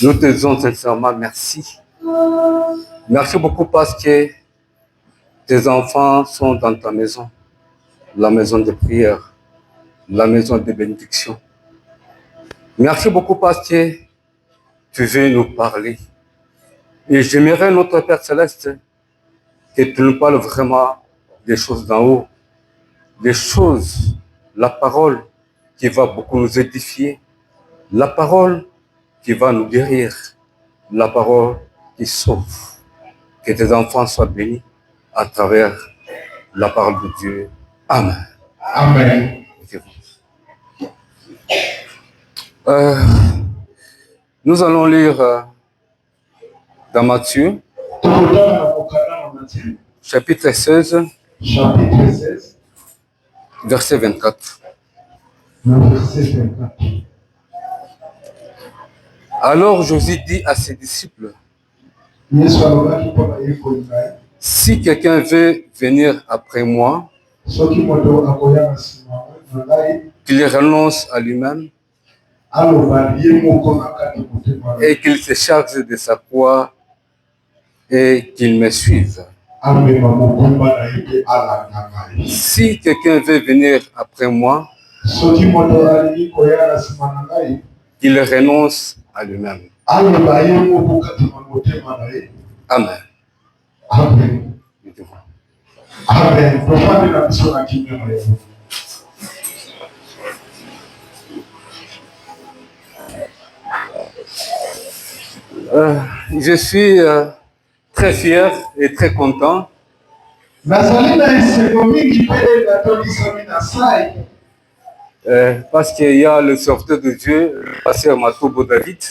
Nous te disons sincèrement merci. Merci beaucoup parce que tes enfants sont dans ta maison, la maison de prière, la maison de bénédiction. Merci beaucoup parce que tu veux nous parler. Et j'aimerais, notre Père Céleste, que tu nous parles vraiment des choses d'en haut, des choses, la parole qui va beaucoup nous édifier, la parole qui va nous guérir, la parole qui sauve. Que tes enfants soient bénis à travers la parole de Dieu. Amen. Amen. Nous allons lire dans Matthieu, chapitre 16, verset 24. Alors Jésus dit à ses disciples, si quelqu'un veut venir après moi, qu'il renonce à lui-même et qu'il se charge de sa croix et qu'il me suive. Si quelqu'un veut venir après moi, qu'il renonce à lui-même. Amen. Amen. Amen. Je suis très fier et très content parce qu'il y a le serviteur de Dieu, le pasteur Matobo David,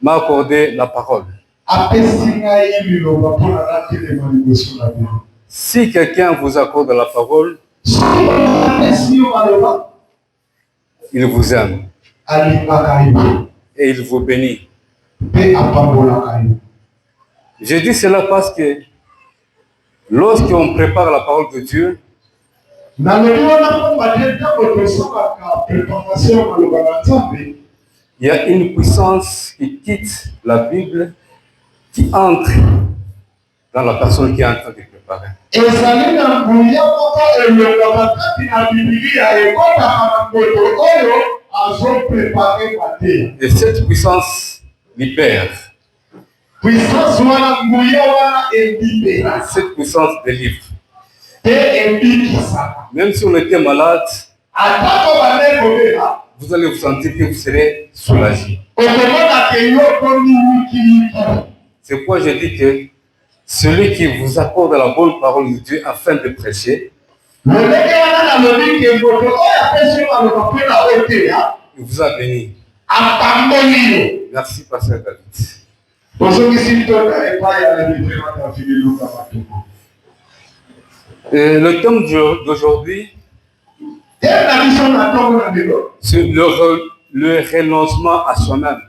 m'a accordé la parole. Si quelqu'un vous accorde la parole, il vous aime et il vous bénit. Je dis cela parce que lorsqu'on prépare la parole de Dieu, il y a une puissance qui quitte la Bible, qui entre dans la personne qui est en train de préparer. Et cette puissance libère. Cette puissance délivre. Même si on était malade, vous allez vous sentir que vous serez soulagé. C'est pourquoi je dis que celui qui vous accorde la bonne parole de Dieu afin de prêcher, il vous a béni. Merci, pasteur David. Et le thème d'aujourd'hui, c'est le renoncement à soi-même.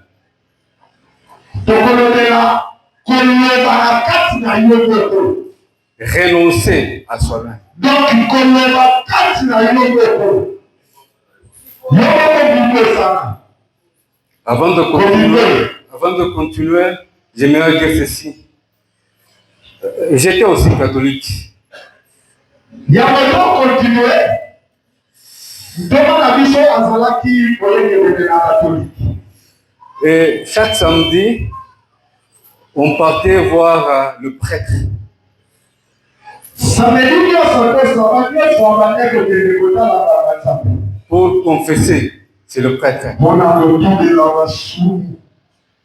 Renoncer à soi-même. Avant de continuer, j'aimerais dire ceci. J'étais aussi catholique. Et chaque samedi, on partait voir le prêtre. Pour confesser, c'est le prêtre.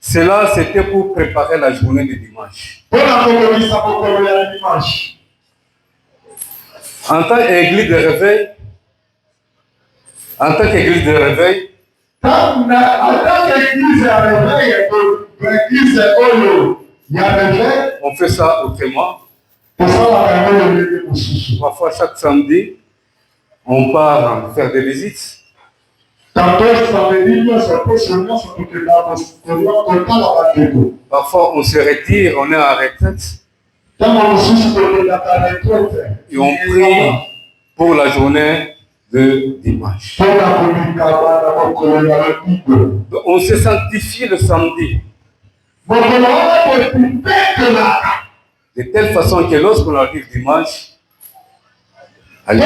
Cela, c'était pour préparer la journée de dimanche. En tant qu'église de réveil, on fait ça autrement. Parfois, chaque samedi, on part faire des visites. Parfois, on se retire, on est en retraite. Et on prie pour la journée de dimanche. Donc, on se sanctifie le samedi. De telle façon que lorsqu'on arrive dimanche, il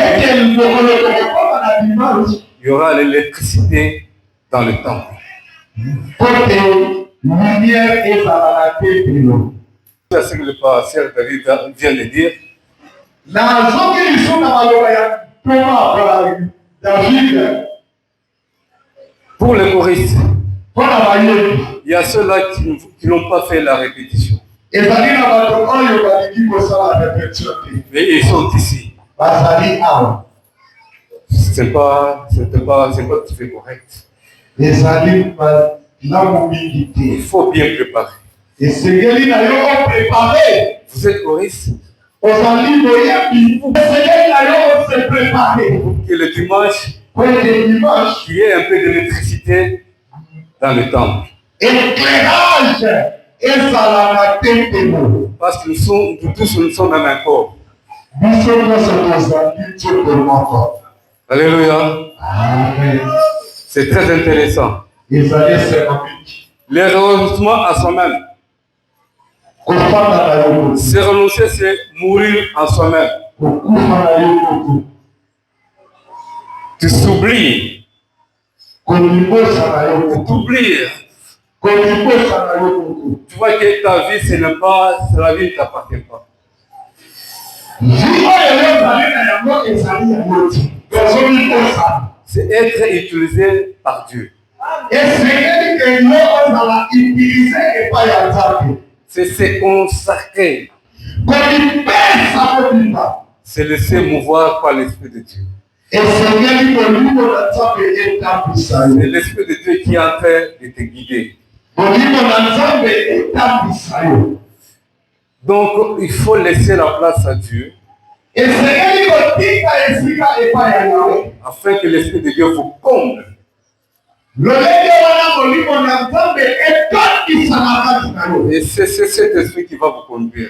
y aura l'électricité dans le temple. C'est ce que le pasteur David vient de dire. Pour les choristes, il y a ceux-là qui n'ont pas fait la répétition. Mais ils sont ici. C'est pas tout à fait correct. Il faut bien préparer. Vous êtes choriste. Pour que le dimanche, qu'il y ait un peu d'électricité dans le temple. Parce que nous tous nous sommes dans un corps. Alléluia. Amen. C'est très intéressant. Les renoncements à soi-même. Se renoncer, c'est mourir en soi-même. Tu s'oublies. Tu t'oublies. Tu vois que ta vie, la vie ne t'appartient pas. C'est être utilisé par Dieu. C'est se consacrer. C'est laisser mouvoir par l'Esprit de Dieu. C'est l'Esprit de Dieu qui est en train de te guider. Donc, il faut laisser la place à Dieu afin que l'Esprit de Dieu vous comble. Et c'est cet esprit qui va vous conduire.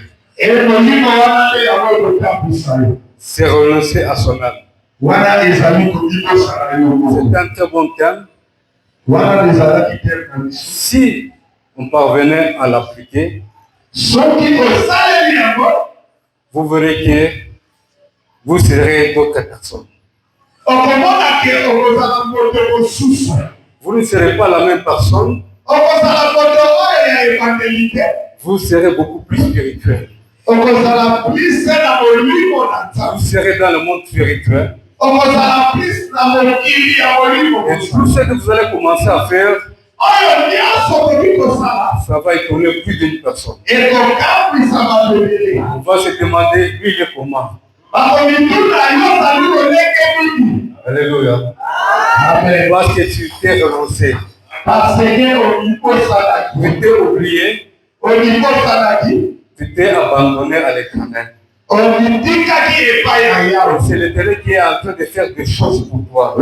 C'est renoncer à soi-même. C'est un très bon thème. Si on parvenait à l'appliquer, vous verrez que vous serez d'autres personnes. Vous ne serez pas la même personne. Vous serez beaucoup plus spirituel. Vous serez dans le monde spirituel. Et tout ce que vous allez commencer à faire, ça va étonner plus d'une personne. On va se demander, lui, il est comment? Alléluia. Parce que tu t'es renoncé. Tu t'es oublié. Tu t'es abandonné à l'Éternel. C'est l'Éternel qui est en train de faire des choses pour toi.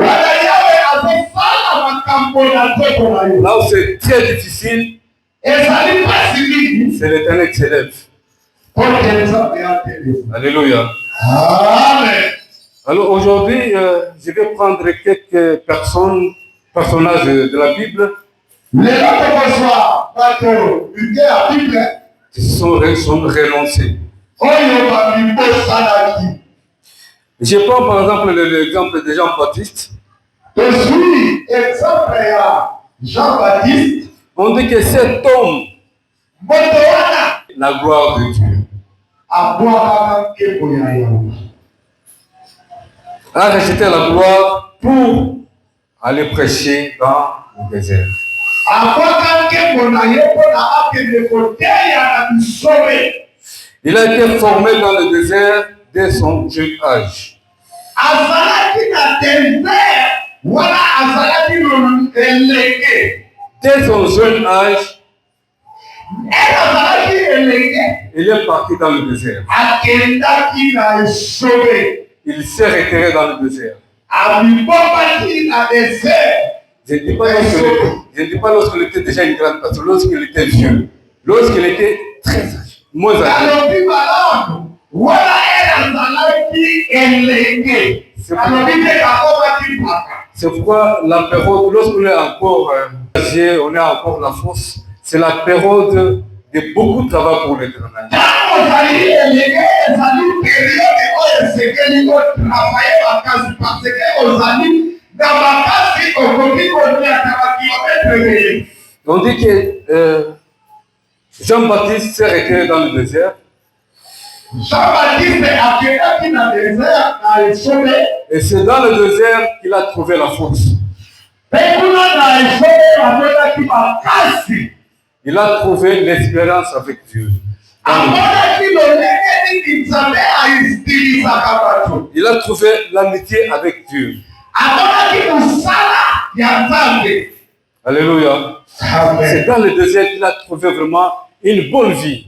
Là où c'est très difficile, c'est l'Éternel qui s'élève. Alléluia. Amen. Alors aujourd'hui, je vais prendre quelques personnages de la Bible qui sont renoncés. Je prends par exemple l'exemple de Jean-Baptiste. On dit que cet homme, la gloire de Dieu, a rejeté la gloire pour aller prêcher dans le désert. Il a été formé dans le désert dès son jeune âge. Dès son jeune âge, il est parti dans le désert. Il s'est retiré dans le désert. Je ne dis pas lorsqu'il était déjà une grande personne, lorsqu'il était vieux, lorsqu'il était très âgé, moins âgé. C'est C'est pourquoi la période, lorsqu'on est encore on est encore la force, c'est la période de beaucoup de travail pour l'Éternel. On dit que Jean-Baptiste s'est retiré dans le désert. Jean-Baptiste a dans le désert, et c'est dans le désert qu'il a trouvé la force. Il a trouvé l'espérance avec Dieu. Il a trouvé l'amitié avec Dieu. Alléluia. C'est dans le désert qu'il a trouvé vraiment une bonne vie.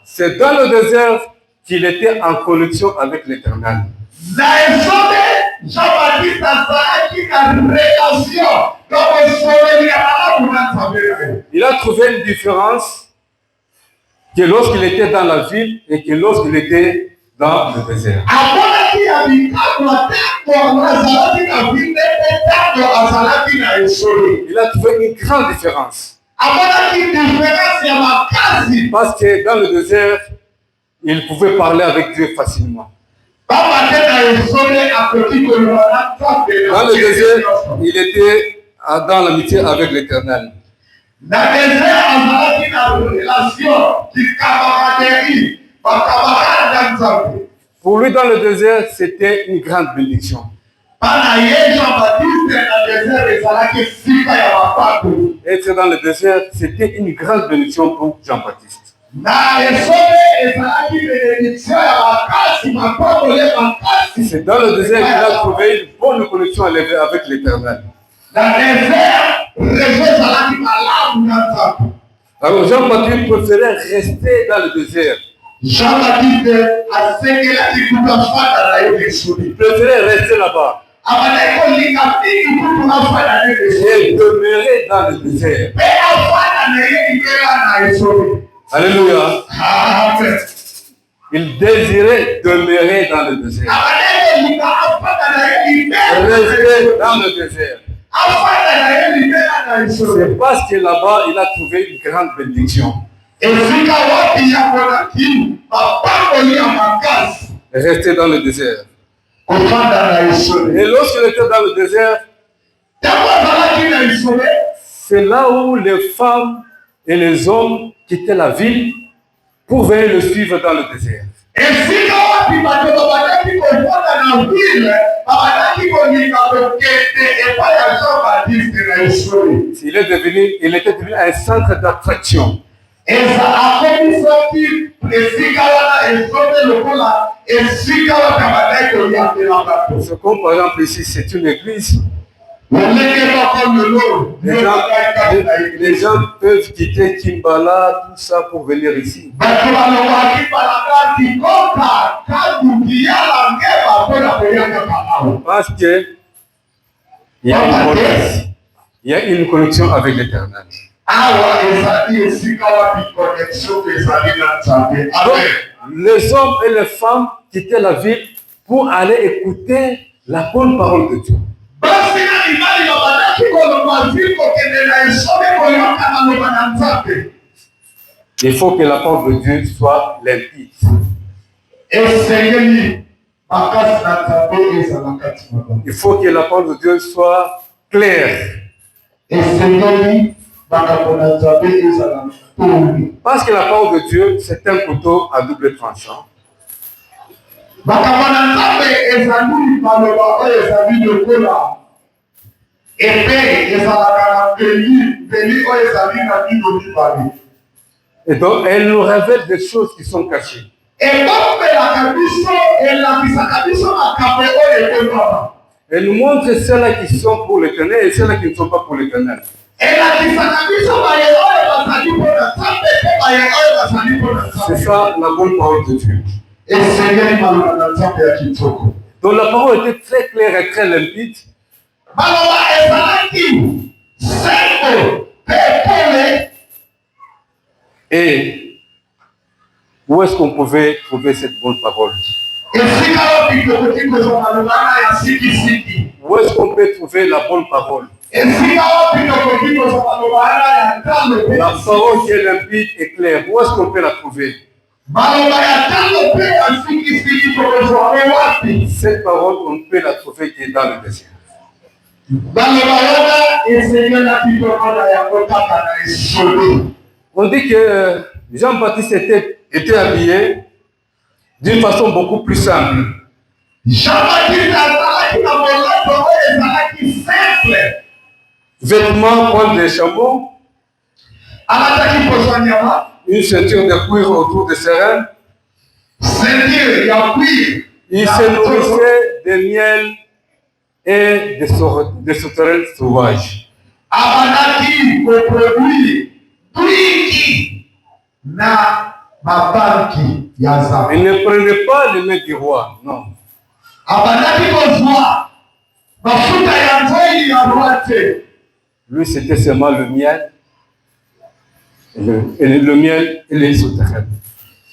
C'est dans le désert qu'il était en connexion avec l'Éternel. Il a trouvé une différence que lorsqu'il était dans la ville et que lorsqu'il était dans le désert. Il a trouvé une grande différence. Parce que dans le désert, il pouvait parler avec Dieu facilement. Dans le désert, il était dans l'amitié avec l'Éternel. Pour lui, dans le désert, c'était une grande bénédiction. Être dans le désert, c'était une grande bénédiction pour Jean-Baptiste. C'est dans le désert qu'il a trouvé une bonne connexion avec l'Éternel. Alors Jean-Baptiste préférait rester dans le désert. Jean-Baptiste Il préférait rester là-bas. Et demeurer dans le désert. Alléluia. Il désirait demeurer dans le désert. Rester dans le désert. C'est parce que là-bas, il a trouvé une grande bénédiction. Rester dans le désert. Et lorsqu'il était dans le désert, c'est là où les femmes et les hommes quittaient la ville pour venir le suivre dans le désert. Il était devenu un centre d'attraction. Ce qu'on par exemple ici, c'est une église. Les gens peuvent quitter Kimbala, tout ça pour venir ici. Parce que il y a une connexion avec l'Éternel. Les hommes et les femmes quittaient la ville pour aller écouter la bonne parole de Dieu. Il faut que la parole de Dieu soit limpide. Il faut que la parole de Dieu soit claire. Parce que la parole de Dieu, c'est un couteau à double tranchant. Et donc, elle nous révèle des choses qui sont cachées. Elle nous montre celles-là qui sont pour l'Éternel et celles-là qui ne sont pas pour l'Éternel. C'est ça la bonne parole de Dieu. Donc la parole était très claire et très limpide. Et Où est-ce qu'on pouvait trouver cette bonne parole? esika oyo tokoki kozwa malobana ya sikisiki. Où est-ce qu'on peut trouver la bonne parole? Esika oyo tokoki kozwa malobana ya ntango mpe La parole qui est limpide et claire, où est-ce qu'on peut la trouver? maloba ya ntango mpe ya sikisiki tokozwa yango wapi? Cette parole, on peut la trouver qui est dans le désert. Maloba wana esengelaki tomona yango kaka na esobe. On dit que Jean-Baptiste était habillé d'une façon beaucoup plus simple. Jean-Baptiste azalaki na molato oyo ezalaki simple. Vêtements, poils de chameau, Alataki kozwa nyama, une ceinture de cuir autour de ses reins. ceinture ya cuir. Il se nourrissait de miel et de sauterelles sauvages. Abandaki koproduire twiki na mabanki ya zamba. Il ne prenait pas le maître du roi, non. Abandaki kozwa mafuta ya nzoi ya roi te. Lui, c'était seulement le miel, le miel et les sauterelles.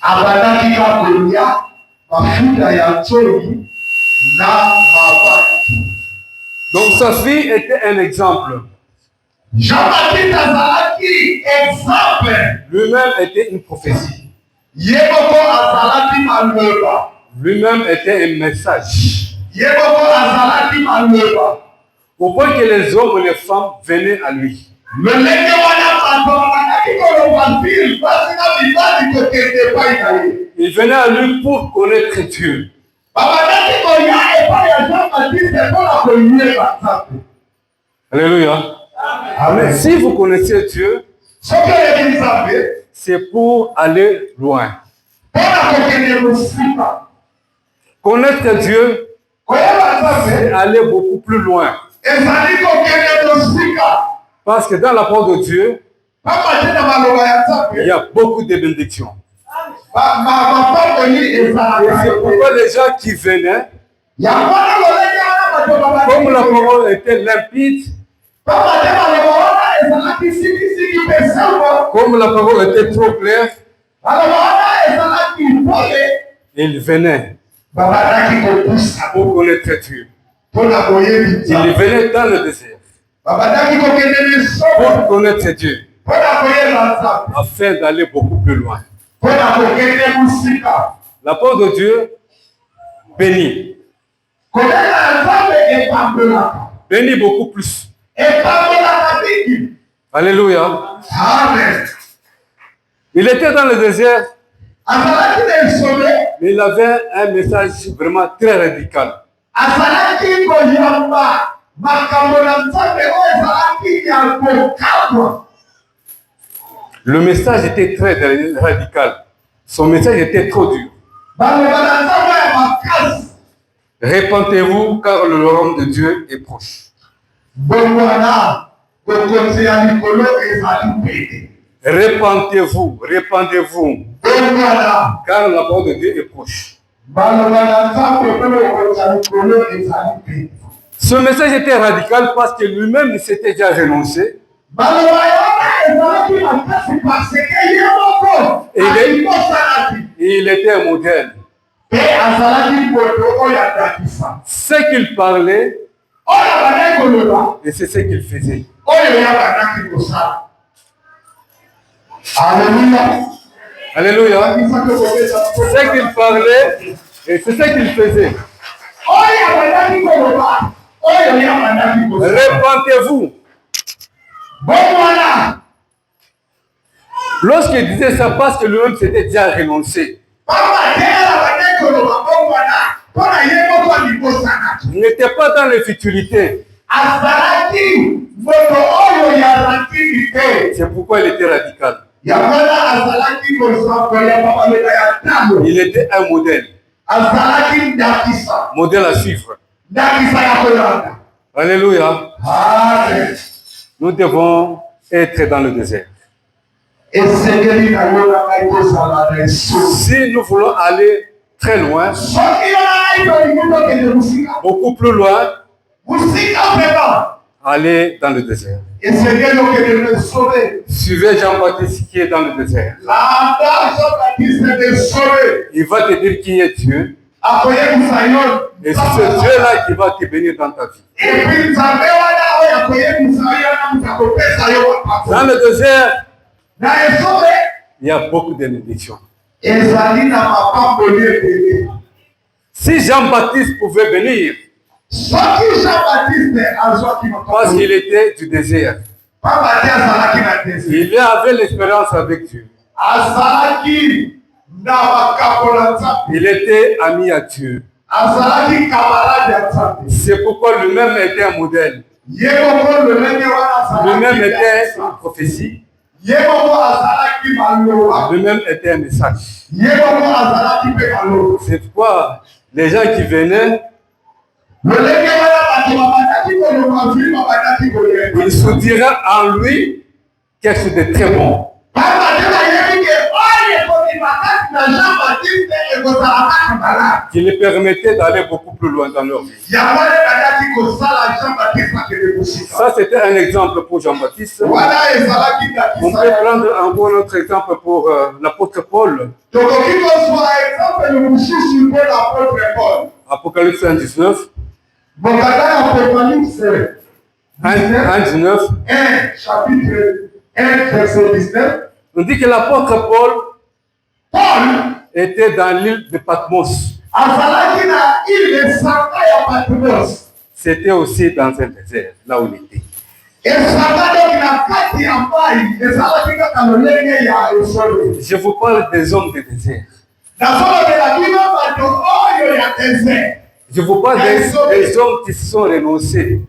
Abandaki kakolia mafuta ya nzoi na mabanki. Donc sa fille était un exemple. Jean-Baptiste azalaki exemple. Lui-même était une prophétie. Ye moko azalaki maloba. Lui-même était un message. Ye moko azalaki maloba. Au point que les hommes et les femmes venaient à lui. Lolenge wana bato babandaki koloba ville pasi na mibali kokende epai na ye. Ils venaient à lui pour connaître Dieu. Babandaki koya epai ya Jean-Baptiste mpona koyeba Nzambe. Alléluia. Amen. Si vous connaissez Dieu, Soki oyebi Nzambe c'est pour aller loin. mpona kokende mosika. Connaître Dieu, Koyeba c'est Nzambe aller beaucoup plus loin. ezali kokende mosika. Parce que dans la parole de Dieu, Pamba te na maloba ya il y Nzambe. a beaucoup de bénédictions. Mapamboli Et c'est ezalaka. pourquoi les gens qui venaient, Yango wana lolenge wana bato babandaki comme la koya. parole était limpide, Pamba te maloba wana ezalaki sikisiki mpe sango. comme la parole était trop claire, Maloba wana ezalaki pole. ils venaient Babandaki kopusa pour connaître Dieu. mpona koyebi Ils Nzambe. venaient dans le désert Babandaki kokende pour lisobo connaître Dieu, mpona koyeba Nzambe. afin d'aller beaucoup plus loin. Mpona kokende mosika. La parole de Dieu bénit, Kolela Nzambe epambelaka. bénit beaucoup plus. Epambelaka mingi. Alléluia. Amen. Il était dans le désert, Azalaki na esobe. mais il avait un message vraiment très radical. Azalaki koyamba makambo na Nzambe oyo ezalaki ya kokamwa. Le message était très radical. Son message était trop dur. Baloba na Nzambe ya makasi. Répentez-vous car le royaume de Dieu est proche. Bongwana bokonzi ya likolo ezali pene. Répentez-vous, répandez-vous Bongwana car la parole de Dieu est proche. baloba na Nzambe mpe bokonzi ya likolo ezali pene. Ce message était radical parce que lui-même il s'était déjà renoncé. Baloba wana ezalaki makasi parce que ye moko alikosanaki. Et il était un modèle. Mpe azalaki moto oyo andakisa. Ce qu'il parlait, Oyo abandaki koloba. et c'est ce qu'il faisait. Oyo yabandaki kosala. Alléluia. Alléluia. Ce Ce qu'il parlait, et c'est ce qu'il faisait. oyo abandaki koloba. Oyo yabandaki kosala. Répentez-vous. Bongwana. Lorsqu'il disait ça, parce que lui-même s'était déjà renoncé. Pamba te abandaki koloba bongwana. Mpona ye moko alikosanaki. Il n'était pas dans les futurités. Azalaki moto oyo ya rakini te. C'est pourquoi il était radical. Yango wana azalaki kozwa koyamba baloba ya ntango. Il était un modèle. Azalaki ndakisa. Modèle à suivre. Ndakisa ya kolanda. Alléluia. Amen. Nous devons être dans le désert. Esengeli na yo na ngai kozala na esusu. Si nous voulons aller très loin, Soki yo na ngai tolingi tokende mosika. beaucoup plus loin, Mosika vraiment. allez dans le désert. Et Seigneur, nous que nous sauver. Suivez Jean-Baptiste qui est dans le désert. Là, Jean-Baptiste est sauvé. Il va te dire qui est Dieu. Après, nous saillons. Et c'est ce Dieu-là qui va te bénir dans ta vie. Et puis, nous avons Dans le désert, Nous sauvé. il y a beaucoup de bénédictions. Et Zali n'a pas béni. Si Jean-Baptiste pouvait bénir, Soki Jean-Baptiste azwaki parce qu'il était du désert, pamba te azalaki na désert. il avait l'expérience avec Dieu. Azalaki na makambo na Nzambe. Il était ami à Dieu. Azalaki camarade ya Nzambe. C'est pourquoi lui-même était un modèle. Ye moko lolenge wana azalaki. Lui-même était une prophétie. Ye moko azalaki maloba. Lui-même était un message. Ye moko azalaki mpe maloba. C'est pourquoi les gens qui venaient, Lolenge wana bato babandaki koloba vi babandaki koyeba. ils se diraient en lui quelque chose de très bon. Pamba te bayebi ke oyo ekobima kati na Jean-Baptiste ekozala kati malamu. Qui les permettait d'aller beaucoup plus loin dans leur vie. Yango nde bandaki kosala Jean-Baptiste akende mosika. Ça, c'était un exemple pour Jean-Baptiste. Wana ezalaki On ndakisa. peut prendre encore un autre exemple pour l'apôtre Paul. Tokoki kozwa exemple mosusu mpo na apôtre Paul. Apocalypse 1,19. Bokanda ya Apocalypse 1,19. 1, chapitre 1, verset 19. On dit que l'apôtre Paul Paul était dans l'île de Patmos. azalaki na île esanga ya Patmos. C'était aussi dans un désert, là où il était. Esanga donc na kati ya mai ezalaki kaka lolenge ya esolo. Je vous parle des hommes de désert. Nazolobela bino bato oyo ya désert. Je vous parle des hommes qui se sont renoncés,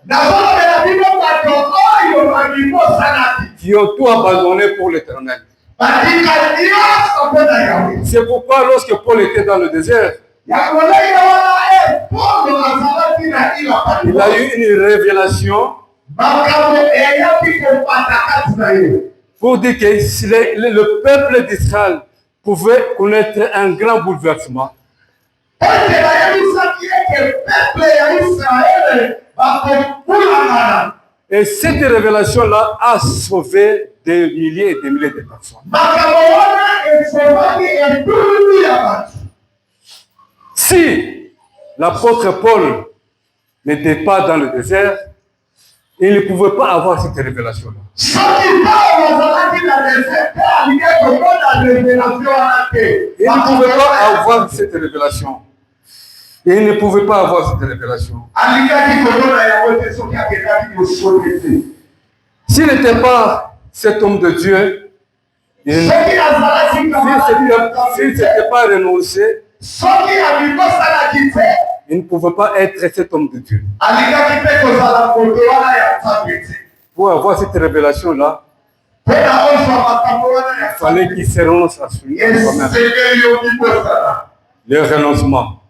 Nazolobela bino bato oyo babimosanaki. qui ont tout abandonné pour l'éternel. Batika nyonso mpo na Yawe. C'est pourquoi lorsque Paul était dans le désert, Ya kolenge wana Paul azalaki na île ya il Patmos. a eu une révélation Makambo eyaki kopata kati na ye. pour dire que si le peuple d'Israël pouvait connaître un grand bouleversement, Ete bayebisaki ete peuple ya Israele bakobulangana. et cette révélation-là a sauvé des milliers et des milliers de personnes. Makambo wana esomaki etulu ya bato. Si l'apôtre Paul n'était pas dans le désert, il ne pouvait pas avoir cette révélation-là. Soki Paulo azalaki na désert mpe alingi komona révélation wana te. Il ne pouvait pas avoir cette révélation. Il ne pouvait pas avoir cette révélation. alingaki komona yango te soki akendaki kosone te. S'il n'était pas cet homme de Dieu, s'il Soki azalaki ne s'était pas renoncé, soki abimosanaki te il ne pouvait pas être cet homme de Dieu. alingaki mpe kozala moto wana ya Nzambe te. Pour avoir cette révélation-là, Mpe na ozwa makambo wana ya il fallait qu'il se renonce à soi-même. esengeli yo bibosana. Le renoncement.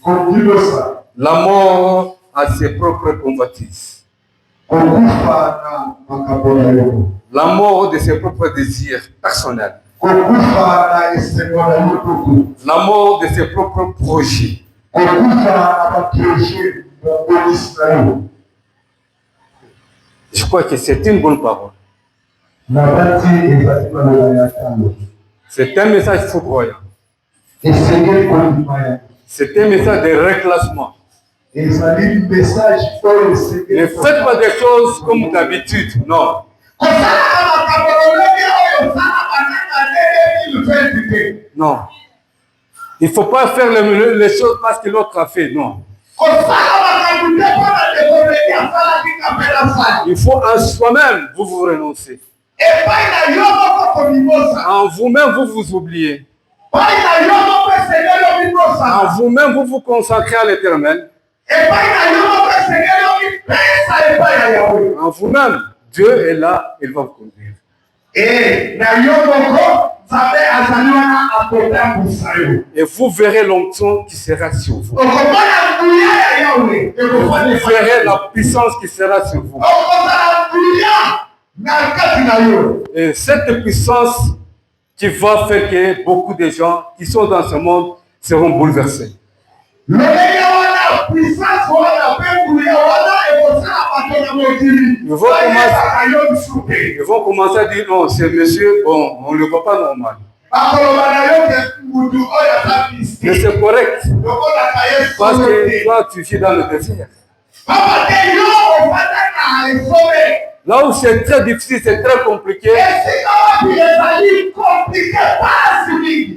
Kobibosana. La mort à ses propres convoitises. Kokufa na makambo na yo. La mort de ses propres désirs personnels. Kokufa na esengo na yo tuku. La mort de ses propres projets. Kokufa na baproje bobonisi na yo. Je crois que c'est une bonne parole. Nabati ezali maloba ya talo. C'est un message foudroyant. Esengeli kondima ya. C'est un message de reclassement. ezali message oyo esengeli. Ne faites pas des choses comme d'habitude. Non. Kosalaka makambo lolenge oyo osalaka nanga ndenge 2020 te. Non. Il ne faut pas faire les choses parce que l'autre a fait. Non. Kosala makambo te mpona ndeko ndenge asalaki kapela sali. Il faut en soi-même, vous vous renoncez. Epai na yo moko kobimosa. En vous-même, vous vous oubliez. Epai na yo moko esengeli obimosana. En vous-même, vous vous consacrez à l'éternel. Epai na yo moko esengeli obipesa epai ya Yawe. En vous-même, Dieu est là, il va vous conduire. Na yo moko Nzambe azali wana akotambusa yo. Et vous verrez l'onction qui sera sur vous. Okomona nguya ya Yawe. Vous verrez la puissance qui sera sur vous. Okozala nguya na kati na yo. Et cette puissance qui va faire que beaucoup de gens qui sont dans ce monde seront bouleversés. Lolenge wana puissance wana mpe nguya wana ekozala bato Ils vont commencer à dire non, c'est monsieur, bon, on ne le voit pas normal. Mais c'est correct. Parce que toi, tu vis dans le désert. Là où c'est très difficile, c'est très compliqué,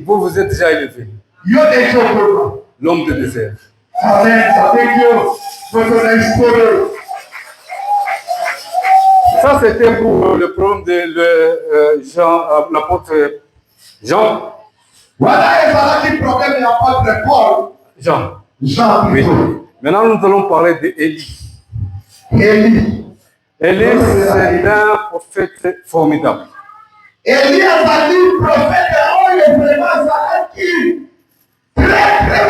vous vous êtes déjà élevé. L'homme de désert. Ça, c'était pour le problème de l'apôtre Jean. Jean. Oui. Maintenant, nous allons parler d'Élie. Élie, c'est un prophète formidable. Élie a dit prophète, il est vraiment très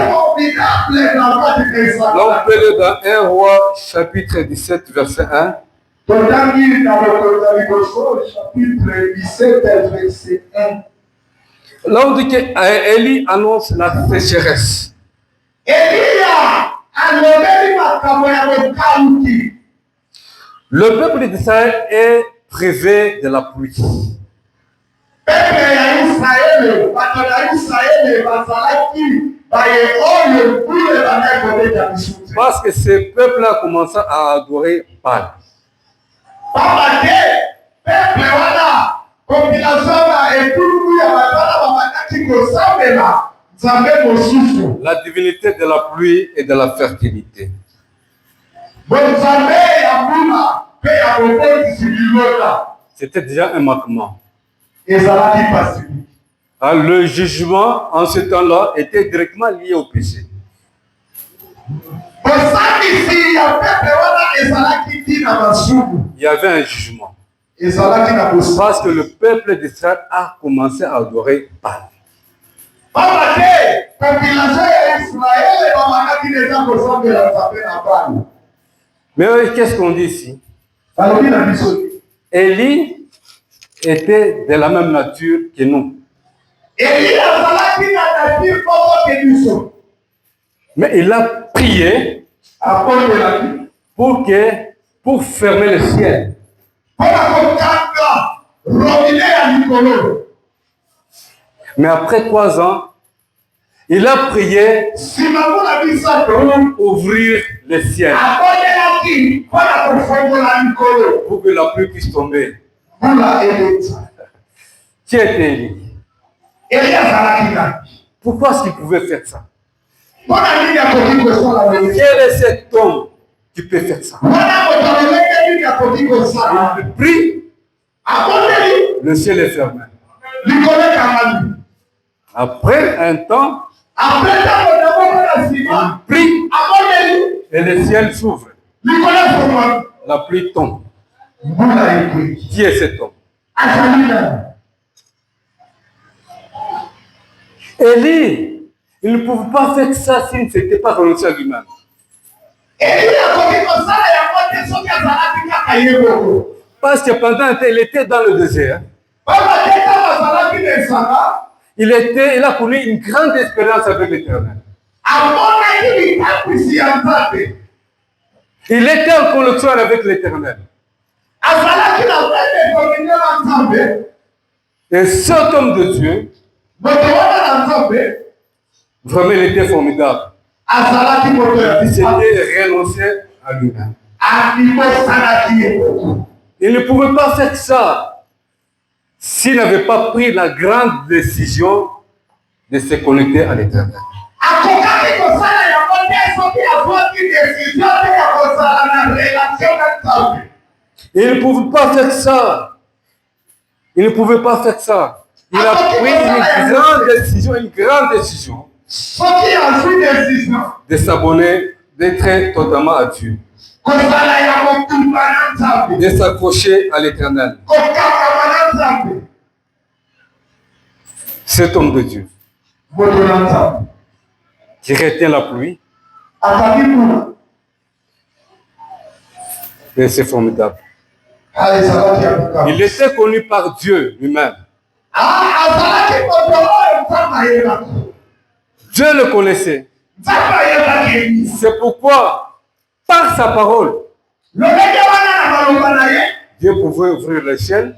formidable dans la vie de Israël. Là, on peut lire dans 1 Roi, chapitre 17, verset 1. Dans le chapitre 17, verset 1. Là, on dit qu'Élie annonce la sécheresse. Le peuple d'Israël est privé de la pluie. Parce que ce peuple-là commence à adorer Baal. La divinité de la pluie et de la fertilité. C'était déjà un manquement. Le jugement en ce temps-là était directement lié au péché. Il y avait un jugement. Parce que le peuple d'Israël a commencé à adorer Baal. Mais qu'est-ce qu'on dit ici? Élie était de la même nature que nous. Mais il a prié pour fermer le ciel. Mais après 3 ans, il a prié pour ouvrir le ciel. Pour que la pluie puisse tomber. Qui était Élie? Pourquoi est-ce qu'il pouvait faire ça? Quel est cet homme qui peut faire ça? Il prie, le ciel est fermé. Après un temps, il prie et le ciel s'ouvre. La pluie tombe. Qui est cet homme? Élie, il ne pouvait pas faire ça s'il ne s'était pas renoncé à lui-même. Parce que pendant qu'il était dans le désert, il a connu une grande expérience avec l'Éternel. Il était en connexion avec l'Éternel. Et cet homme de Dieu, vraiment, il était formidable. Il s'était renoncé à lui-même. Il ne pouvait pas faire ça s'il n'avait pas pris la grande décision de se connecter à l'Éternel. Il ne pouvait pas faire ça. Il ne pouvait pas faire ça. Il a pris une grande décision de s'abonner, d'être totalement à Dieu, de s'accrocher à l'Éternel. Cet homme de Dieu qui retient la pluie, et c'est formidable. Il était connu par Dieu lui-même. Dieu le connaissait. C'est pourquoi, par sa parole, Dieu pouvait ouvrir le ciel.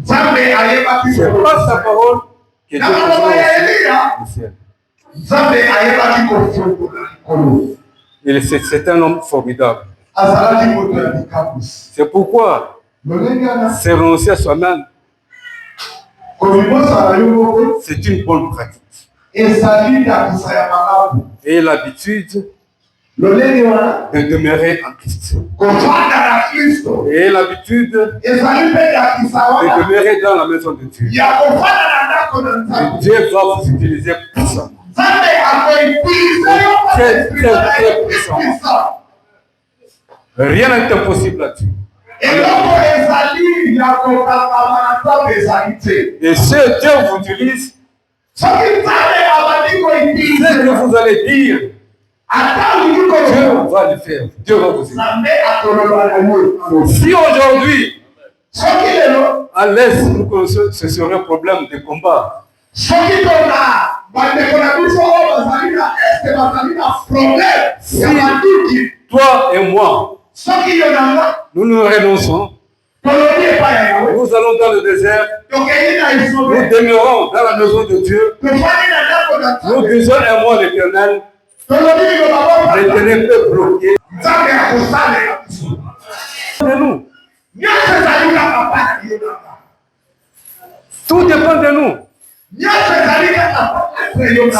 C'est pas sa parole que Dieu pouvait ouvrir le ciel. C'est un homme formidable. C'est pourquoi c'est renoncer à soi-même. C'est une bonne pratique. Et l'habitude de demeurer en Christ. Et l'habitude de demeurer dans la maison de Dieu. Et Dieu va vous utiliser puissamment. Très, très, très puissamment. Rien n'est impossible là-dessus. Et si Dieu vous utilise, ce que vous allez dire, Dieu va le faire. Dieu va vous aider. Si aujourd'hui, à l'Est, nous connaissons, ce serait un problème de combat. Si toi et moi, nous nous renonçons, nous allons dans le désert, nous demeurons dans la maison de Dieu, nous disons un mois l'Éternel, l'Éternel peut bloquer de nous. Tout dépend de nous.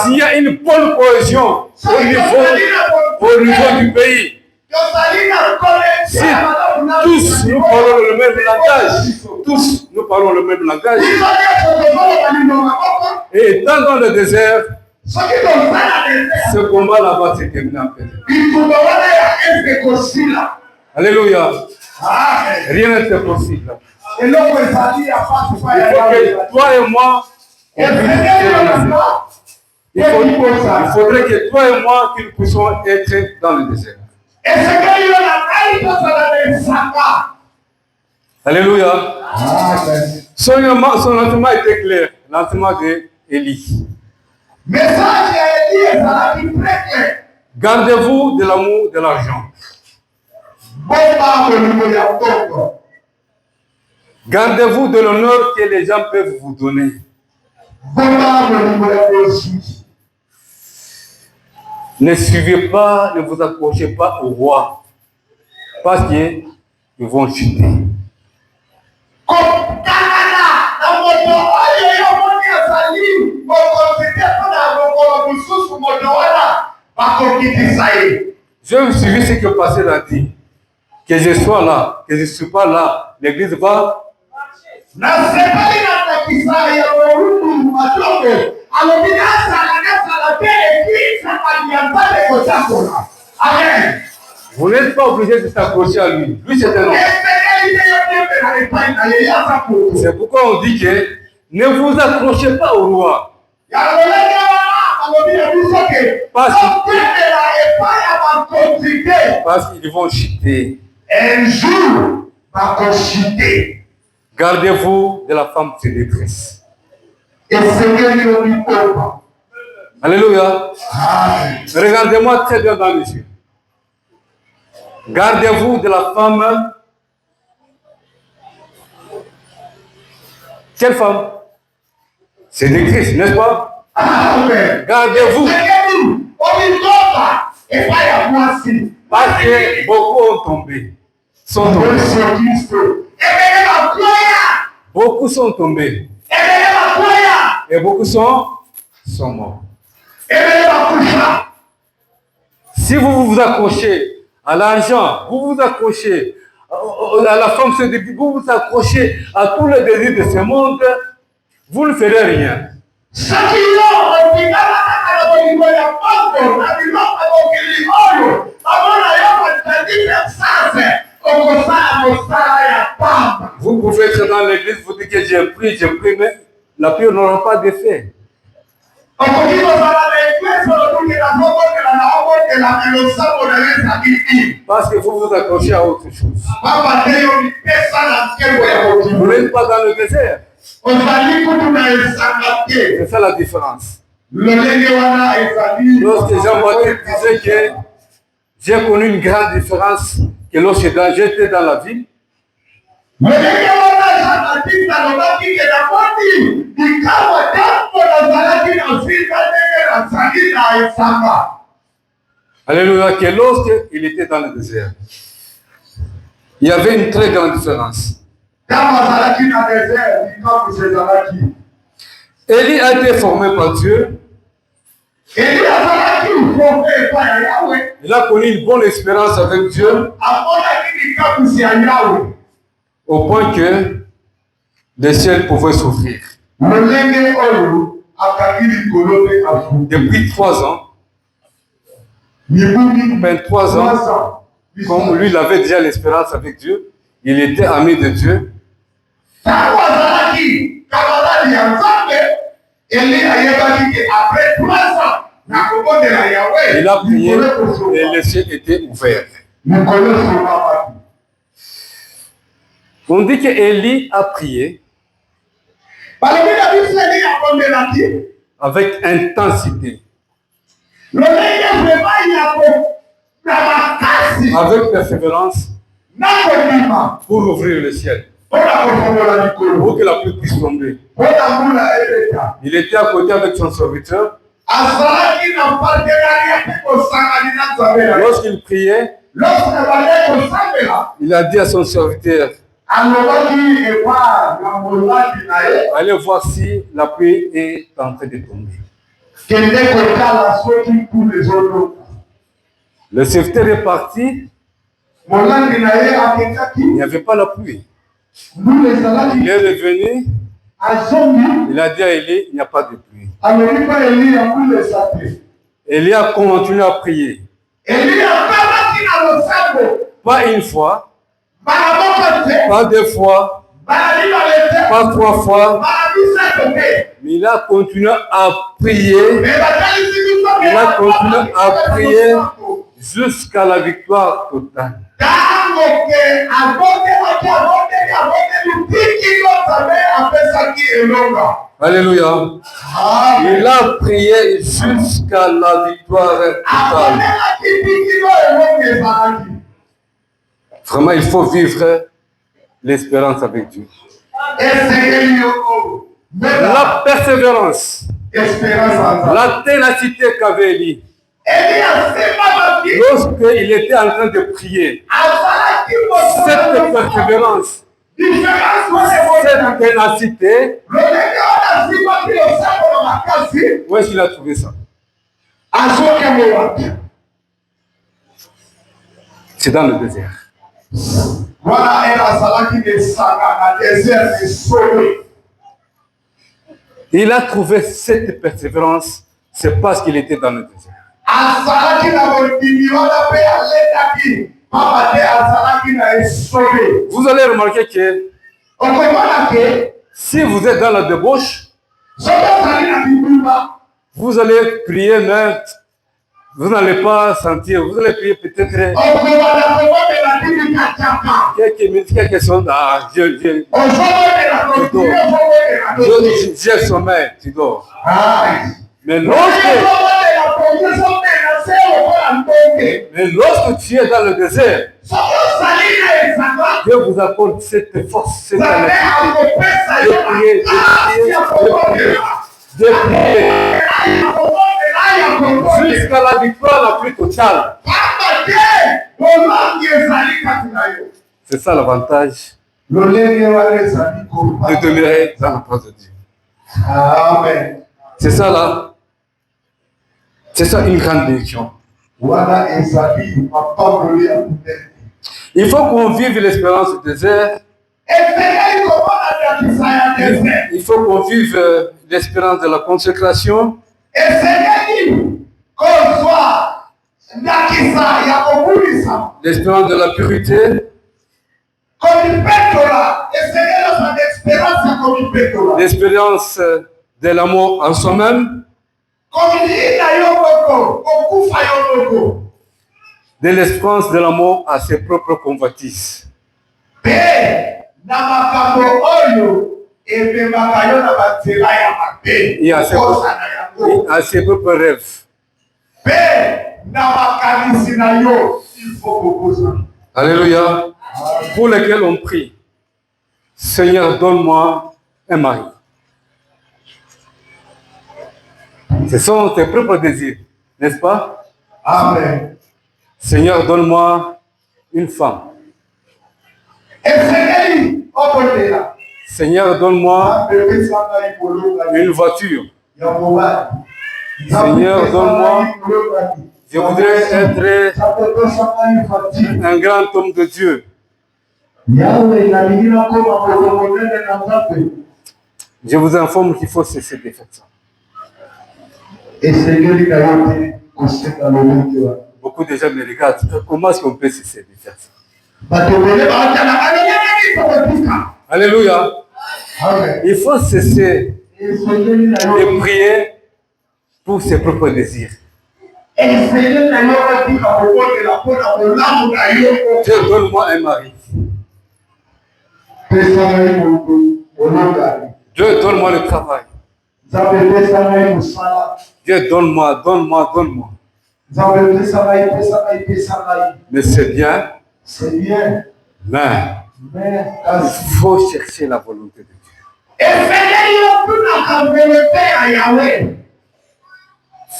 S'il y a une bonne cohésion au niveau du pays, si tous nous parlons le même langage, et étant dans le désert, ce combat-là va se terminer en fait. Alléluia. Rien n'est impossible. Il faut que toi et moi, il faudrait que toi et moi, que nous puissions être dans le désert. Alléluia. Son enseignement était clair, l'enseignement d'Élie. Gardez-vous de l'amour de l'argent. Gardez-vous de l'honneur que les gens peuvent vous donner. Ne suivez pas, ne vous accrochez pas au roi, parce qu'ils vont chuter. Je me suis vu ce que Pasteur a dit. Que je sois là, que je ne suis pas là, l'église va. Amen. Vous n'êtes pas obligé de s'accrocher à lui. Lui, c'est un homme. C'est pourquoi on dit que ne vous accrochez pas au roi. Parce qu'ils vont chuter. Un jour, va chuter. Gardez-vous de la femme séductrice. Et alléluia. Regardez-moi très bien dans les yeux. Gardez-vous de la femme. Quelle femme? Séductrice, n'est-ce pas? Gardez-vous. Parce que beaucoup ont tombé. Sont tombés. Beaucoup sont tombés. Et beaucoup sont morts. Si vous vous accrochez à l'argent, vous vous accrochez à la femme séductrice, vous vous accrochez à tous les désirs de ce monde, vous ne ferez rien. Vous pouvez être dans l'église, vous dites que j'ai pris, mais la prière n'aura pas d'effet. Parce que vous vous accrochez à autre chose. Vous n'êtes pas dans le désert. C'est ça la différence. Lorsque Jean-Baptiste disait que j'ai connu une grande différence que lorsque j'étais dans la ville Alléluia, que lorsqu'il était dans le désert, il y avait une très grande différence. Élie a été formé par Dieu. Il a connu une bonne expérience avec Dieu au point que le ciel pouvait s'ouvrir. Depuis 3 ans, 23 ans, comme lui il avait déjà l'expérience avec Dieu, il était ami de Dieu. Il a prié et le ciel était ouvert. On dit qu'Élie a prié avec intensité, avec persévérance, pour ouvrir le ciel, pour que la pluie puisse tomber. Il était à côté avec son serviteur. Lorsqu'il priait, il a dit à son serviteur, allez voir si la pluie est en train de tomber. Le serviteur est parti. Il n'y avait pas la pluie. Il est revenu. Il a dit à Élie, il n'y a pas de pluie. Élie a continué à prier. Pas une fois, pas 2 fois, pas 3 fois, mais il a continué à prier. Il a continué à prier jusqu'à la victoire totale. Alléluia. Il a prié jusqu'à la victoire totale. Vraiment, il faut vivre l'espérance avec Dieu. La persévérance, la ténacité qu'avait Élie. Lorsqu'il était en train de prier, cette persévérance, cette ténacité, où est-ce qu'il a trouvé ça? C'est dans le désert. Il a trouvé cette persévérance, c'est parce qu'il était dans le désert. Vous allez remarquer que si vous êtes dans la débauche, vous allez prier, mais vous n'allez pas sentir, vous allez prier peut-être quelques minutes, quelques secondes. Ah, j'ai sommeil, tu dors. Mais lorsque tu es dans le désert, Dieu vous accorde cette force, cette énergie de prier jusqu'à la victoire la plus totale. C'est ça l'avantage de demeurer dans la présence de Dieu. Amen. C'est ça là. C'est ça une grande bénédiction. Il faut qu'on vive l'espérance du désert. Il faut qu'on vive l'espérance de la consécration. L'espérance de la pureté. L'espérance de l'amour en soi-même. De l'espérance de l'amour à ses propres convoitises. Et à ses propres rêves. Alléluia. Pour lesquels on prie. Seigneur, donne-moi un mari. Ce sont tes propres désirs, n'est-ce pas? Amen. Seigneur, donne-moi une femme. Seigneur, donne-moi une voiture. Seigneur, donne-moi. Je voudrais être un grand homme de Dieu. Je vous informe qu'il faut cesser de faire ça. Beaucoup de gens me regardent. Comment est-ce qu'on peut cesser de faire ça? Alléluia. Il faut cesser de prier pour ses propres désirs. Dieu, donne-moi un mari. Dieu, donne-moi le travail. Dieu, donne-moi. Mais c'est bien. Mais il faut chercher la volonté de Dieu.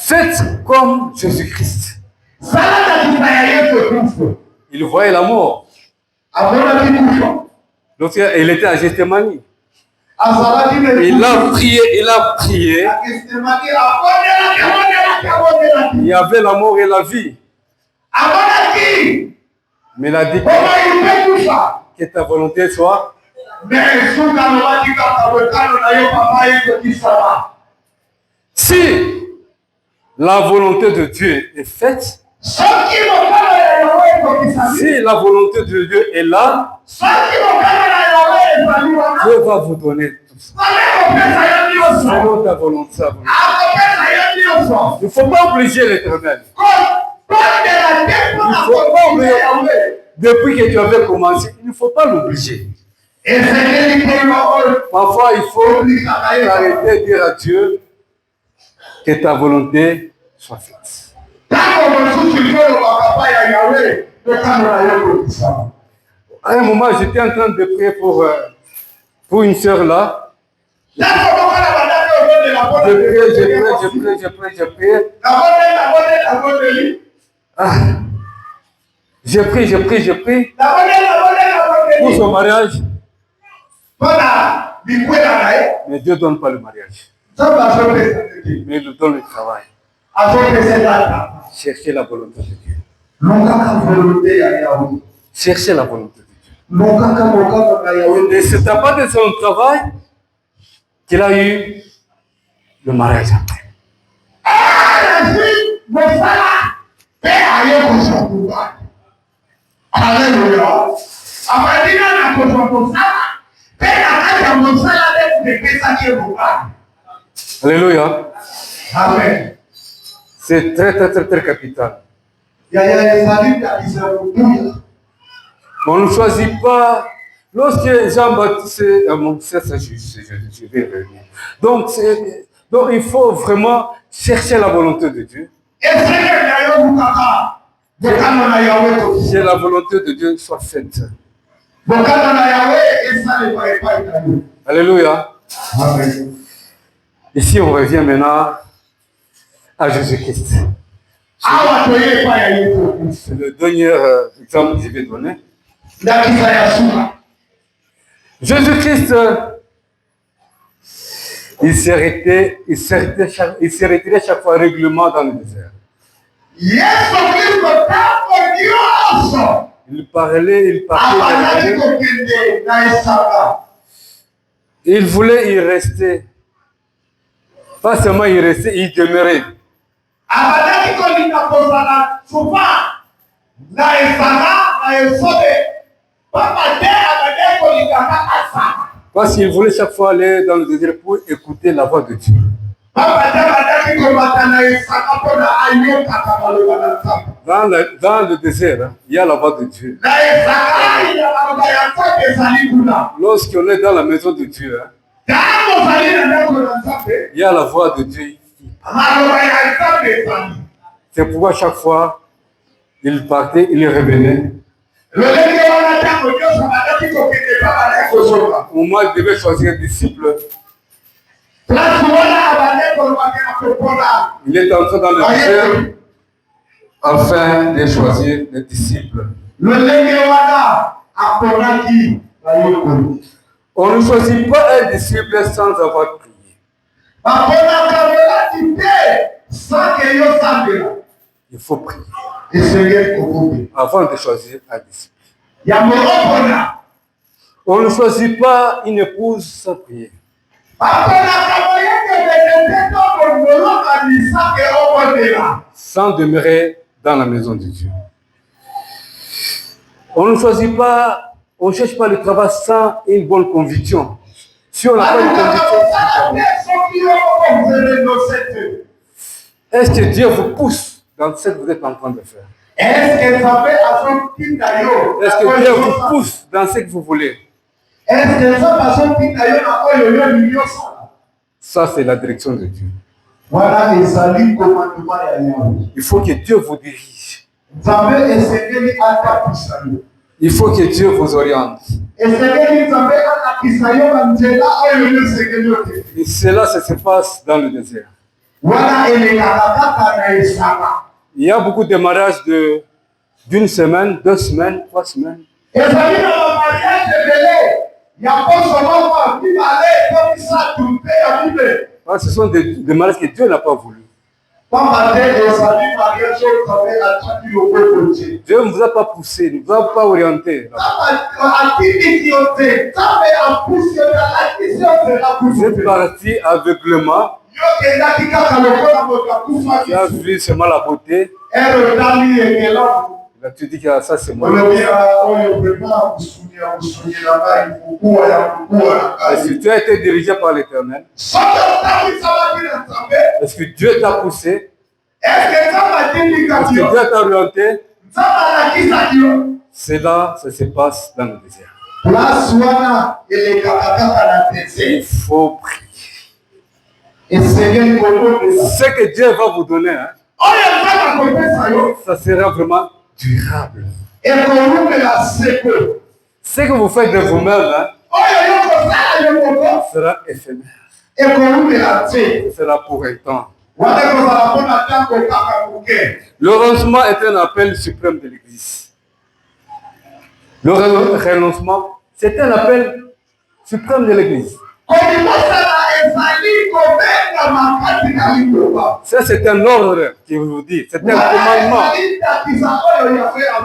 Faites comme Jésus-Christ. Il voyait la mort. Lorsqu'il était à Gethsémani. Il a prié. Il y avait la mort et la vie. Mais il a dit que ta volonté soit. Si la volonté de Dieu est faite, si la volonté de Dieu est là, Dieu va vous donner tout ça. Selon ta volonté. Il ne faut pas obliger l'Éternel. Il ne faut pas obliger. Depuis que tu avais commencé, il ne faut pas l'obliger. Parfois, il faut arrêter de dire à Dieu que ta volonté soit faite. À un moment, j'étais en train de prier pour une sœur là. Je prie. J'ai pris pour son mariage. Mais Dieu ne donne pas le mariage. Mais il donne le travail. Cherchez la volonté de Dieu. Cherchez la volonté de Dieu. Et c'est à part de son travail qu'il a eu le mariage après. Alléluia. Alléluia. Amen. C'est très capital. On ne choisit pas. Lorsque Jean-Baptiste, je vais revenir. Donc, il faut vraiment chercher la volonté de Dieu. Que la volonté de Dieu soit faite. Alléluia. Amen. Ici, on revient maintenant à Jésus-Christ. C'est le dernier exemple que je vais donner. Jésus-Christ, il s'est retiré chaque fois règlement dans le désert. Il parlait. Il voulait y rester. Pas seulement y rester, y demeurer. Parce qu'il voulait chaque fois aller dans le désert pour écouter la voix de Dieu. Dans le désert, il y a la voix de Dieu. Lorsqu'on est dans la maison de Dieu, il y a la voix de Dieu. C'est pourquoi chaque fois, il partait, il revenait. Au moins, il devait choisir un disciple. Il est entré dans le désert afin de choisir des disciples. On ne choisit pas un disciple sans avoir prié. Il faut prier avant de choisir un disciple. On ne choisit pas une épouse sans prier. Sans demeurer dans la maison de Dieu. On ne choisit pas, on ne cherche pas le travail sans une bonne conviction. Si on n'a pas une conviction, est-ce que Dieu vous pousse dans ce que vous êtes en train de faire? Est-ce que Dieu vous pousse dans ce que vous voulez? Ça, c'est la direction de Dieu. Il faut que Dieu vous dirige. Il faut que Dieu vous oriente. Et cela, ça se passe dans le désert. Il y a beaucoup de mariages d'une semaine, 2 semaines, 3 semaines. Ce sont des mariages que Dieu n'a pas voulu. Dieu ne vous a pas poussé, ne vous a pas orienté. Vous êtes parti aveuglement. Tu as vu seulement la beauté. Là, tu dis que ça c'est moi. Est-ce que tu as été dirigé par l'Éternel? Est-ce que Dieu t'a poussé? Est-ce que Dieu t'a orienté? Cela, ça se passe dans le désert. Il faut prier. Ce que Dieu va vous donner, hein, ça sera vraiment durable. Ce que vous faites de vous-même, hein, sera éphémère. Sera pour un temps. Le renoncement est un appel suprême de l'Église. Le renoncement, c'est un appel suprême de l'Église. Ça, c'est un ordre qui vous dit. C'est un commandement.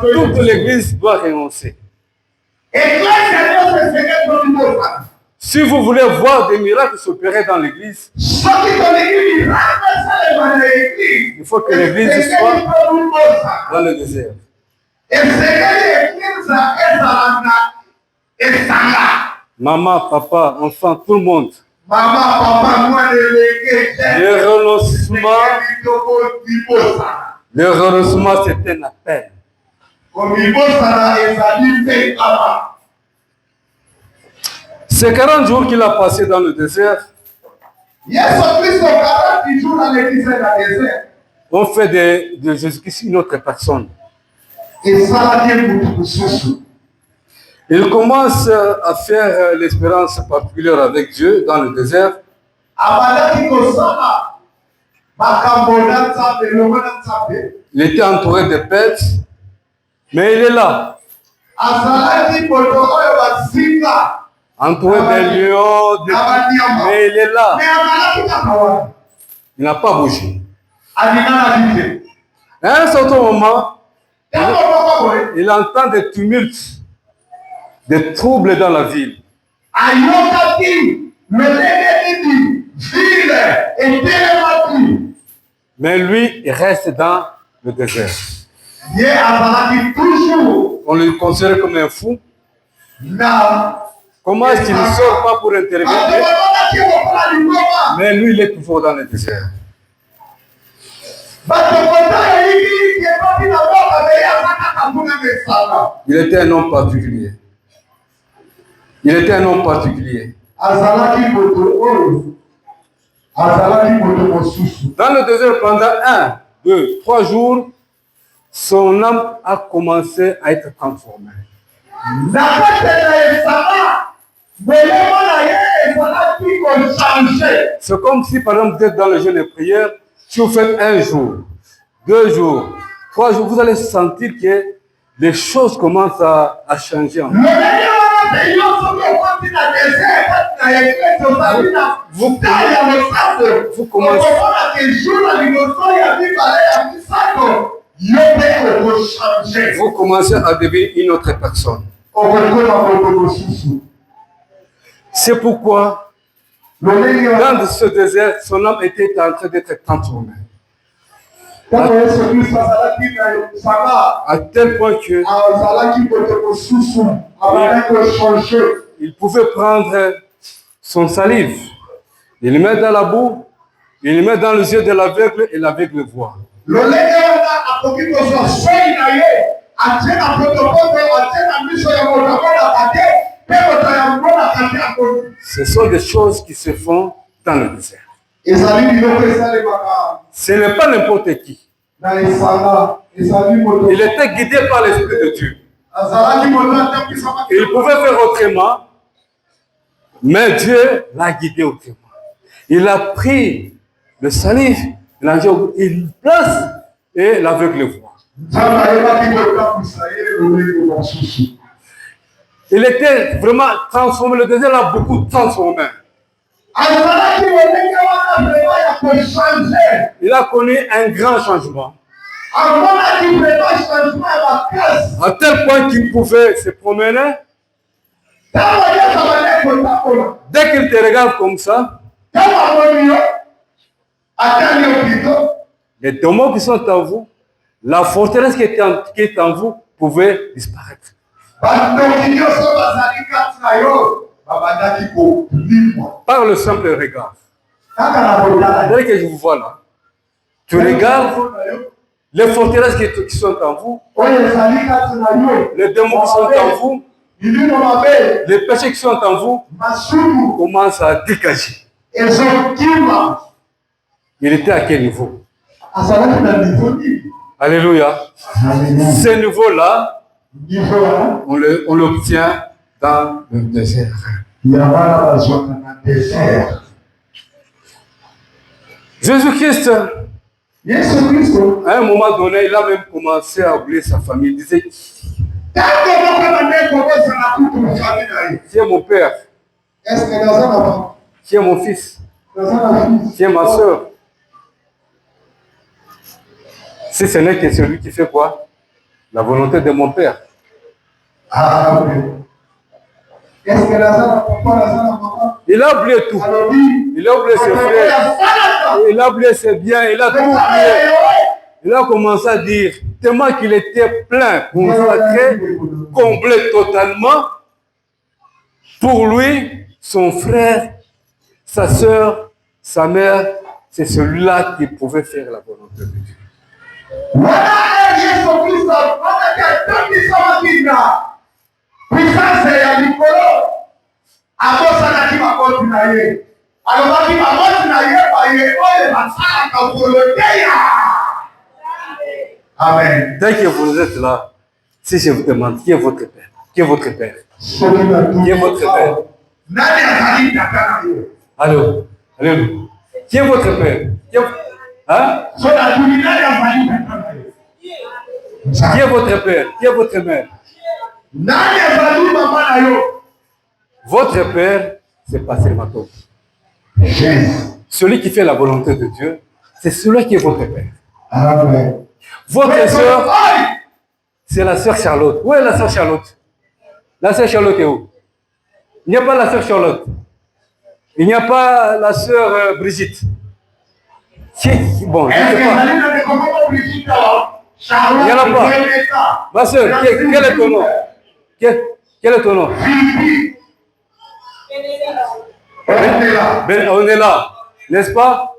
Toute l'Église doit renoncer. Si vous voulez voir des miracles s'opérer dans l'Église, il faut que l'Église soit dans le désert. Maman, papa, enfant, tout le monde. Le renoncement, c'est un appel. Ces 40 jours qu'il a passé dans le désert, on fait de Jésus-Christ une autre personne. Il commence à faire l'expérience particulière avec Dieu dans le désert. Il était entouré de bêtes, mais il est là. Entouré de lions, mais il est là. Il n'a pas bougé. À un certain moment, il entend des tumultes, des troubles dans la ville. Mais lui, il reste dans le désert. On le considère comme un fou. Comment est-ce qu'il ne sort pas pour intervenir? Mais lui, il est toujours dans le désert. Il était un homme particulier. Il était un homme particulier. Dans le désert, pendant 1, 2, 3 jours, son âme a commencé à être transformée. C'est comme si, par exemple, vous êtes dans le jeûne de prière, si vous faites 1 jour, 2 jours, 3 jours, vous allez sentir que les choses commencent à changer en vous. Vous commencez à devenir une autre personne. C'est pourquoi, dans ce désert, son âme était en train d'être transformée. À tel point que il pouvait prendre son salive, il le met dans la boue, il le met dans les yeux de l'aveugle et l'aveugle voit. Ce sont des choses qui se font dans le désert. Ce n'est pas n'importe qui. Il était guidé par l'Esprit de Dieu. Il pouvait faire autrement, mais Dieu l'a guidé autrement. Il a pris le salive, il place et l'aveugle voit. Il était vraiment transformé. Le désert l'a beaucoup transformé. Il a connu un grand changement. À tel point qu'il pouvait se promener. Dès qu'il te regarde comme ça, les démons qui sont en vous, la forteresse qui est en vous pouvait disparaître. Par le simple regard. Dès que je vous vois là, tu regardes les forteresses qui sont en vous, les démons qui sont en vous, les péchés qui sont en vous commencent à dégager. Il était à quel niveau? Alléluia. Ce niveau-là, on l'obtient dans le désert. Jésus-Christ, à un moment donné, il a même commencé à oublier sa famille. Il disait, qui est mon père? Qui est mon fils? Qui est ma soeur? Si ce n'est que celui qui fait quoi? La volonté de mon père. Il a oublié tout. Il a oublié ses frères. Il a oublié ses biens. Il a tout oublié. Il a commencé à dire, tellement qu'il était plein, consacré, comblé totalement. Pour lui, son frère, sa soeur, sa mère, c'est celui-là qui pouvait faire la volonté de Dieu. Amen. Dès que vous êtes là, si je vous demande qui est votre père, qui est votre père, qui est votre père. Allô, allô. Qui est votre père? Hein? Qui est votre père? Qui est votre mère? Votre père, c'est Pasteur Mato. Celui qui fait la volonté de Dieu, c'est celui qui est votre père. Amen. Votre sœur, c'est la sœur Charlotte. Où est la sœur Charlotte? La sœur Charlotte est où? Il n'y a pas la sœur Charlotte. Il n'y a pas la sœur Brigitte. Bon, je ne sais pas. Il n'y en a pas. Ma sœur, quel est ton nom? Quel est ton nom? On est là, n'est-ce pas?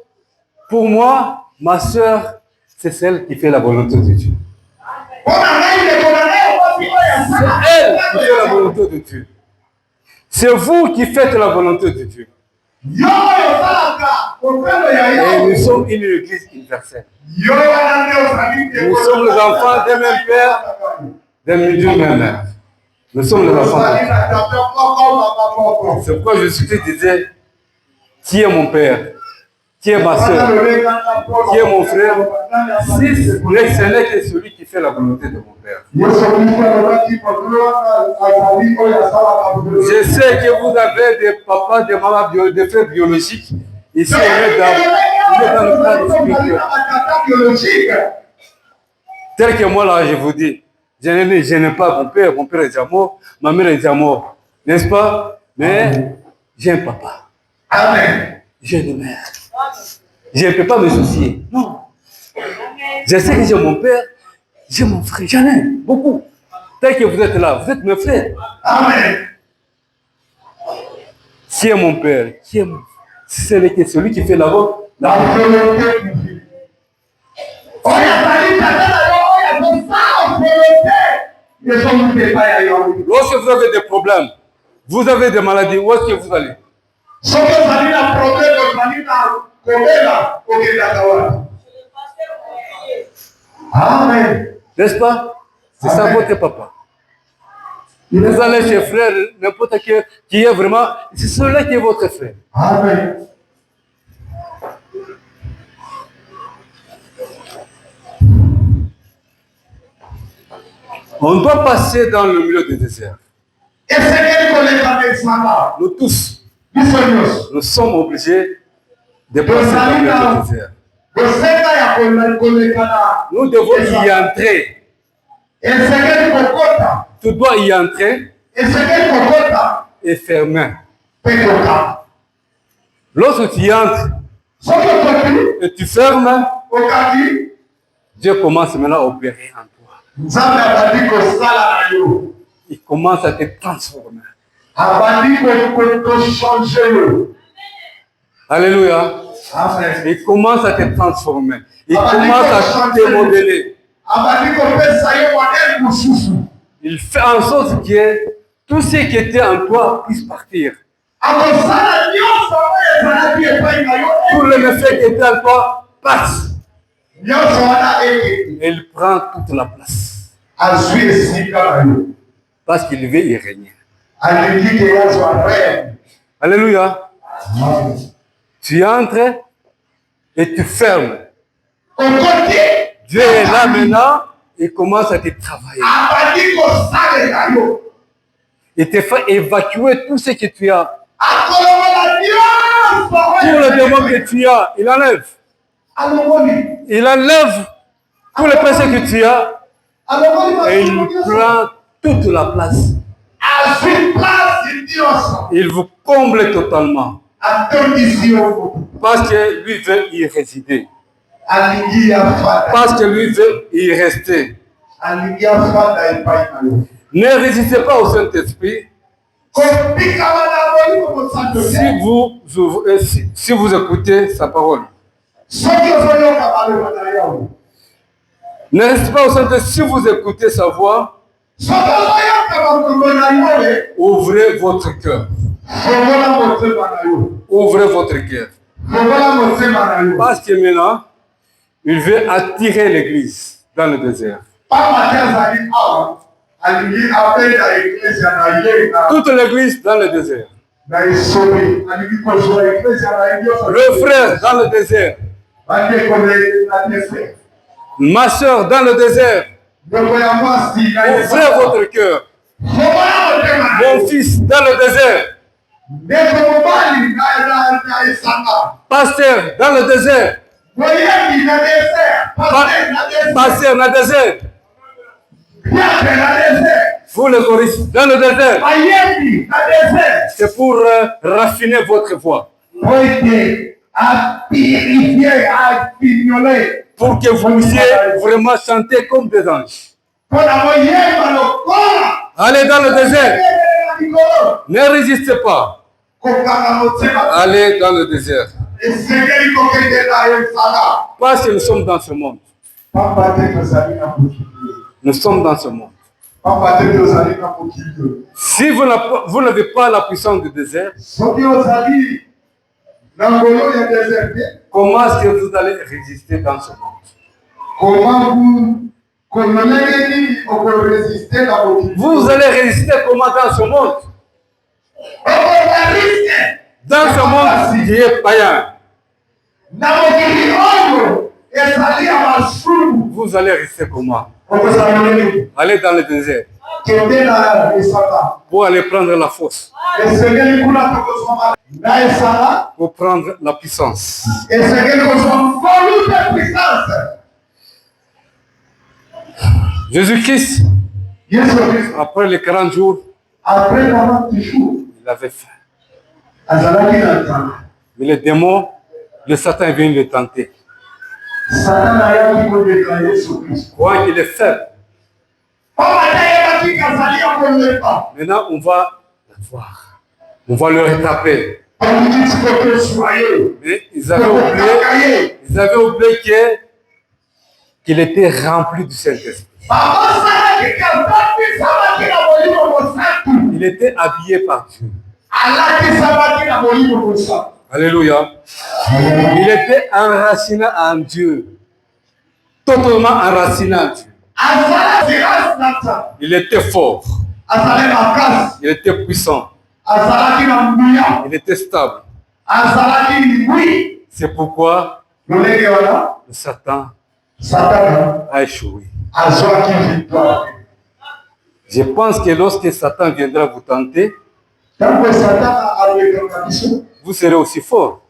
Pour moi, ma sœur, c'est celle qui fait la volonté de Dieu. C'est elle qui fait la volonté de Dieu. C'est vous qui faites la volonté de Dieu. Et nous sommes une église universelle. Nous sommes les enfants d'un même père, d'une même mère. Nous sommes les enfants. C'est pourquoi Jésus-Christ disait, qui est mon père, qui est ma soeur, qui est mon frère, si ce n'est que celui qui fait la volonté de mon père. Je sais que vous avez des papas, des mamans, des frères biologiques. Ici, on est dans le cadre spirituel. Tel que moi, là, je vous dis, je n'ai pas mon père est déjà mort, ma mère est déjà morte, n'est-ce pas? Mais j'ai un papa. Amen. J'ai une mère. Je ne peux pas me soucier. Non. Je sais que j'ai mon père, j'ai mon frère, j'en ai beaucoup. Tel que vous êtes là, vous êtes mes frères. Amen. Qui est mon père? Qui est celui qui fait la volonté? Lorsque vous avez des problèmes, vous avez des maladies, où est-ce que vous allez? Amen. N'est-ce pas? C'est ça votre papa. Vous allez chez frère, n'importe qui est vraiment, c'est celui qui est votre frère. Amen. On doit passer dans le milieu du désert. Nous tous, nous sommes obligés de passer dans le milieu du désert. Nous devons y entrer. Tu dois y entrer et fermer. Lorsque tu y entres et tu fermes, Dieu commence maintenant à opérer en toi. Il commence à te transformer. Alléluia. Il commence à te transformer. Il commence à te modeler. Il fait en sorte que tout ce qui était en toi puisse partir. Tout le méfait qui était en toi passe. Et il prend toute la place. Parce qu'il veut y régner. Alléluia. Tu entres et tu fermes. Dieu est là maintenant et commence à te travailler. Il te fait évacuer tout ce que tu as. Tout le démon que tu as, il enlève. Il enlève tous les péchés que tu as et il prend toute la place. Il vous comble totalement. Parce que lui veut y résider. Parce que lui veut y rester. Ne résistez pas au Saint-Esprit. Si vous écoutez sa parole. Ne restez pas au Saint-Esprit. Si vous écoutez sa voix, ouvrez votre cœur. Ouvrez votre cœur. Parce que maintenant, il veut attirer l'église dans le désert. Toute l'église dans le désert. Le frère dans le désert. Ma soeur dans le désert. Ouvrez votre cœur. Mon fils dans le désert. Pasteur dans le désert. Pasteur dans le désert. Vous les choristes dans le désert. C'est pour raffiner votre voix. Pour que vous puissiez vraiment chanter comme des anges. Allez dans le désert. Ne résistez pas. Allez dans le désert. Parce que nous sommes dans ce monde. Nous sommes dans ce monde. Si vous n'avez pas la puissance du désert, Comment est-ce que vous allez résister dans ce monde? Vous allez résister comment dans ce monde? Dans ce monde qui est païen. Vous allez rester comment? Allez dans le désert pour aller prendre la force, pour prendre la puissance. Jésus-Christ, après les 40 jours, il avait faim. Mais les démons, le Satan vient le tenter. Croyant qu'il est faible. Maintenant, on va le voir. On va le rattraper. Mais ils avaient oublié qu'il était rempli du Saint-Esprit. Il était habillé par Dieu. Alléluia. Il était enraciné en Dieu. Totalement enraciné en Dieu. Il était fort. Il était puissant. Il était stable. C'est pourquoi le Satan a échoué. Je pense que lorsque Satan viendra vous tenter, vous serez aussi fort.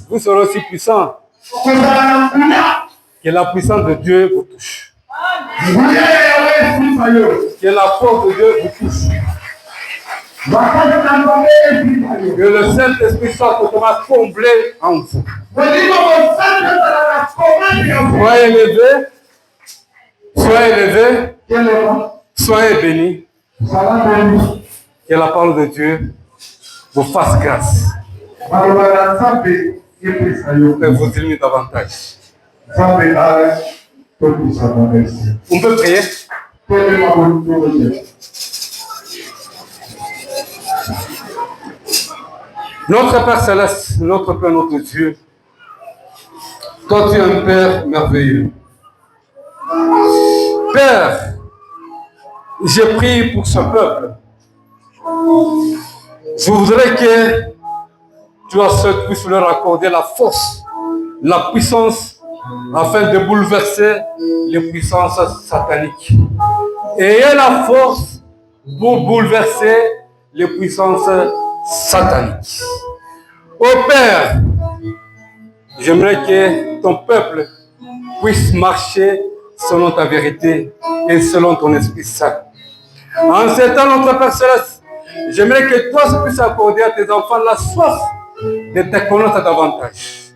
Vous serez aussi puissant. Que la puissance de Dieu vous touche. Que la force de Dieu vous touche. Que le Saint-Esprit soit totalement comblé en vous. Soyez élevés. Soyez élevés. Soyez bénis. Que la parole de Dieu vous fasse grâce. Et vous illumine davantage. On peut prier. Notre Père Céleste, notre Père, notre Dieu, toi tu es un Père merveilleux. Père, je prie pour ce peuple. Je voudrais que tu puisses leur accorder la force, la puissance, afin de bouleverser les puissances sataniques. Ayez la force pour bouleverser les puissances sataniques. Ô Père, j'aimerais que ton peuple puisse marcher selon ta vérité et selon ton Esprit Saint. En ce temps, notre Père Céleste, j'aimerais que toi puisses accorder à tes enfants la soif de te connaître davantage,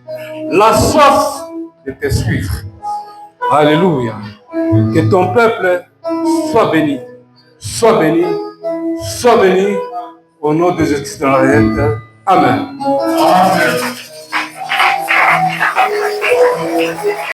la soif de te suivre. Alléluia. Que ton peuple soit béni, soit béni, soit béni au nom de Jésus de Nazareth. Amen. Amen.